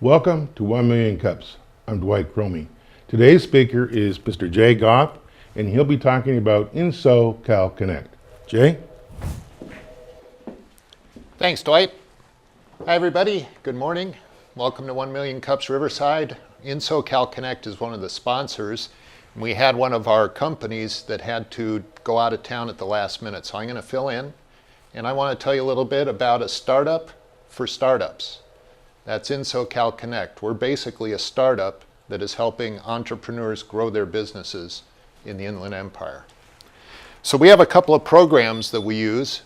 Welcome to 1 Million Cups. I'm Dwight Cromie. Today's speaker is Mr. Jay Goth, and he'll be talking about InSoCal Connect. Jay? Thanks, Dwight. Hi, everybody. Good morning. Welcome to 1 Million Cups Riverside. InSoCal Connect is one of the sponsors. We had one of our companies that had to go out of town at the last minute, so I'm going to fill in. And I want to tell you a little bit about a startup for startups. That's InSoCal Connect. We're basically a startup that is helping entrepreneurs grow their businesses in the Inland Empire. So we have a couple of programs that we use.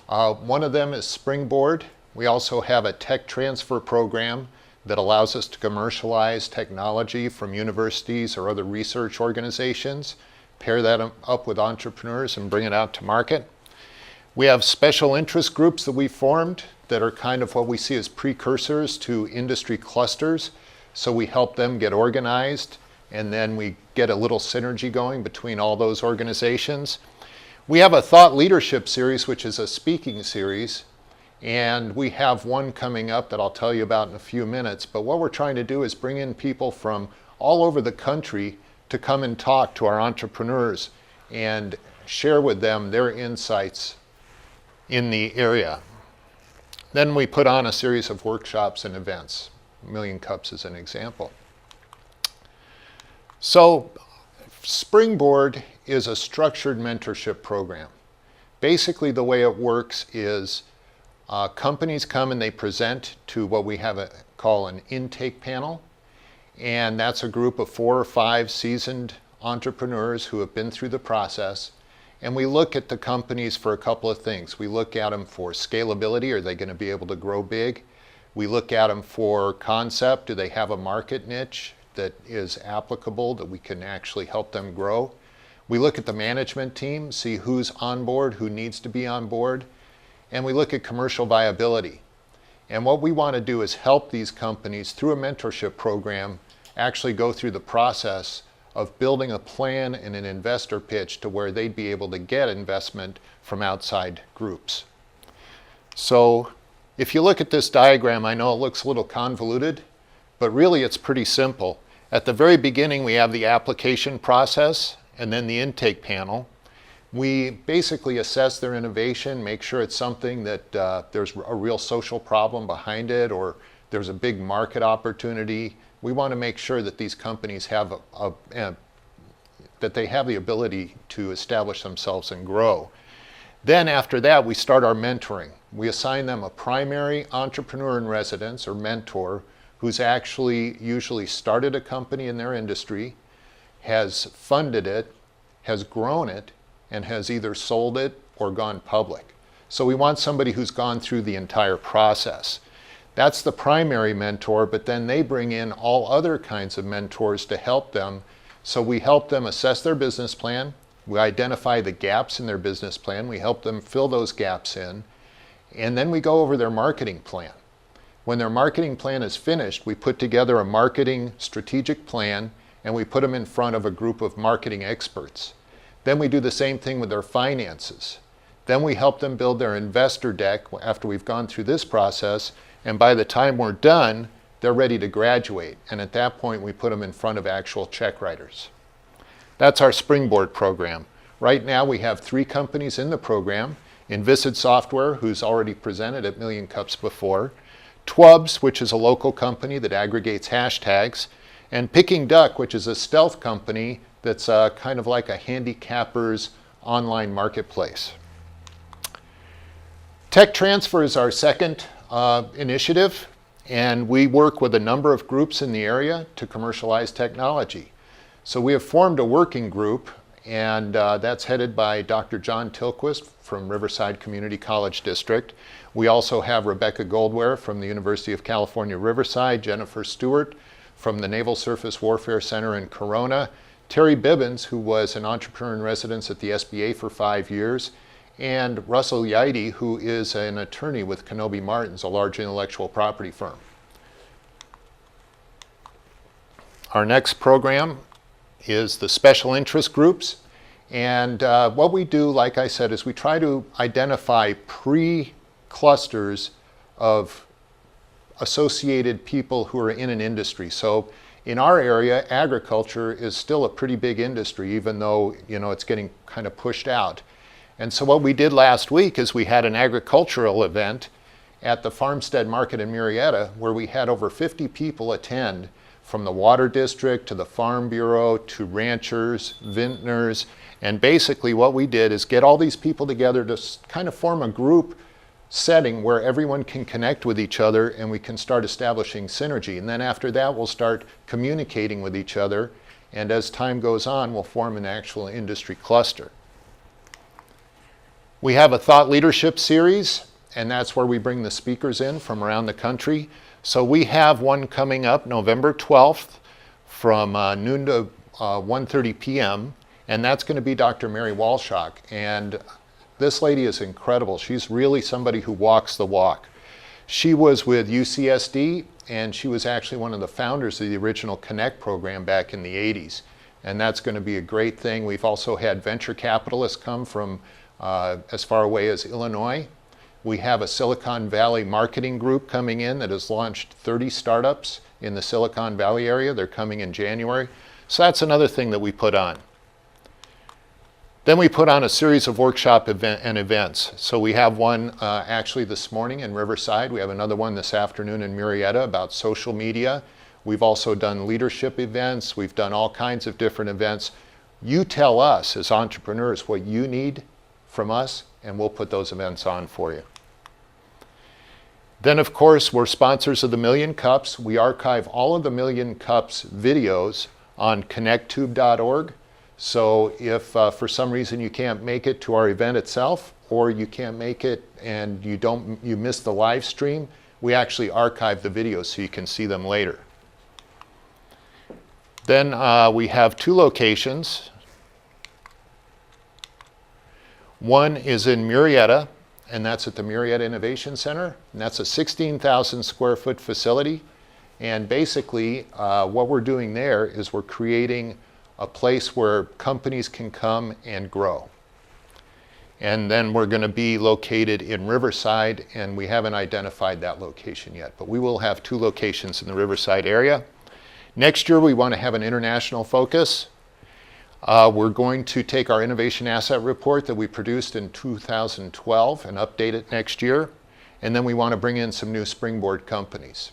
One of them is Springboard. We also have a tech transfer program that allows us to commercialize technology from universities or other research organizations, pair that up with entrepreneurs and bring it out to market. We have special interest groups that we formed that are kind of what we see as precursors to industry clusters. So we help them get organized, and then we get a little synergy going between all those organizations. We have a thought leadership series, which is a speaking series, and we have one coming up that I'll tell you about in a few minutes. But what we're trying to do is bring in people from all over the country to come and talk to our entrepreneurs and share with them their insights in the area. Then we put on a series of workshops and events. Million Cups is an example. So Springboard is a structured mentorship program. Basically, the way it works is companies come and they present to what we call an intake panel. And that's a group of 4 or 5 seasoned entrepreneurs who have been through the process. And we look at the companies for a couple of things. We look at them for scalability. Are they going to be able to grow big? We look at them for concept. Do they have a market niche that is applicable, that we can actually help them grow? We look at the management team, see who's on board, who needs to be on board. And we look at commercial viability. And what we want to do is help these companies through a mentorship program actually go through the process of building a plan and an investor pitch to where they'd be able to get investment from outside groups. So if you look at this diagram, I know it looks a little convoluted, but really it's pretty simple. At the very beginning, we have the application process and then the intake panel. We basically assess their innovation, make sure it's something that there's a real social problem behind it, or there's a big market opportunity. We want to make sure that these companies have that they have the ability to establish themselves and grow. Then after that, we start our mentoring. We assign them a primary entrepreneur in residence or mentor who's actually usually started a company in their industry, has funded it, has grown it, and has either sold it or gone public. So we want somebody who's gone through the entire process. That's the primary mentor, but then they bring in all other kinds of mentors to help them. So we help them assess their business plan. We identify the gaps in their business plan. We help them fill those gaps in. And then we go over their marketing plan. When their marketing plan is finished, we put together a marketing strategic plan, and we put them in front of a group of marketing experts. Then we do the same thing with their finances. Then we help them build their investor deck after we've gone through this process. And by the time we're done, they're ready to graduate. And at that point, we put them in front of actual check writers. That's our Springboard program. Right now, we have 3 companies in the program. Invisid Software, who's already presented at Million Cups before. Twubs, which is a local company that aggregates hashtags. And Picking Duck, which is a stealth company that's kind of like a handicapper's online marketplace. Tech Transfer is our second initiative, and we work with a number of groups in the area to commercialize technology. So we have formed a working group, and that's headed by Dr. John Tilquist from Riverside Community College District. We also have Rebecca Goldware from the University of California, Riverside, Jennifer Stewart from the Naval Surface Warfare Center in Corona, Terry Bibbins, who was an entrepreneur in residence at the SBA for 5 years, and Russell Yaidi, who is an attorney with Kenobi Martins, a large intellectual property firm. Our next program is the special interest groups. And what we do, like I said, is we try to identify pre-clusters of associated people who are in an industry. So in our area, agriculture is still a pretty big industry, even though, you know, it's getting kind of pushed out. And so what we did last week is we had an agricultural event at the Farmstead Market in Murrieta, where we had over 50 people attend, from the Water District to the Farm Bureau to ranchers, vintners. And basically what we did is get all these people together to kind of form a group setting where everyone can connect with each other and we can start establishing synergy. And then after that, we'll start communicating with each other. And as time goes on, we'll form an actual industry cluster. We have a thought leadership series, and that's where we bring the speakers in from around the country. So we have one coming up November 12th from noon to 1:30 p.m. And that's going to be Dr. Mary Walshock. And this lady is incredible. She's really somebody who walks the walk. She was with UCSD, and she was actually one of the founders of the original Connect program back in the 80s. And that's going to be a great thing. We've also had venture capitalists come from as far away as Illinois. We have a Silicon Valley marketing group coming in that has launched 30 startups in the Silicon Valley area. They're coming in January. So that's another thing that we put on. Then we put on a series of workshop events. So we have one actually this morning in Riverside. We have another one this afternoon in Murrieta about social media. We've also done leadership events. We've done all kinds of different events. You tell us as entrepreneurs what you need from us, and we'll put those events on for you. Then, of course, we're sponsors of the Million Cups. We archive all of the Million Cups videos on connecttube.org. So if for some reason you can't make it to our event itself, or you can't make it and you miss the live stream, we actually archive the videos so you can see them later. Then we have two locations. One is in Murrieta, and that's at the Murrieta Innovation Center. And that's a 16,000 square foot facility. And basically, what we're doing there is we're creating a place where companies can come and grow. And then we're going to be located in Riverside, and we haven't identified that location yet. But we will have two locations in the Riverside area. Next year, we want to have an international focus. We're going to take our Innovation Asset Report that we produced in 2012 and update it next year. And then we want to bring in some new springboard companies.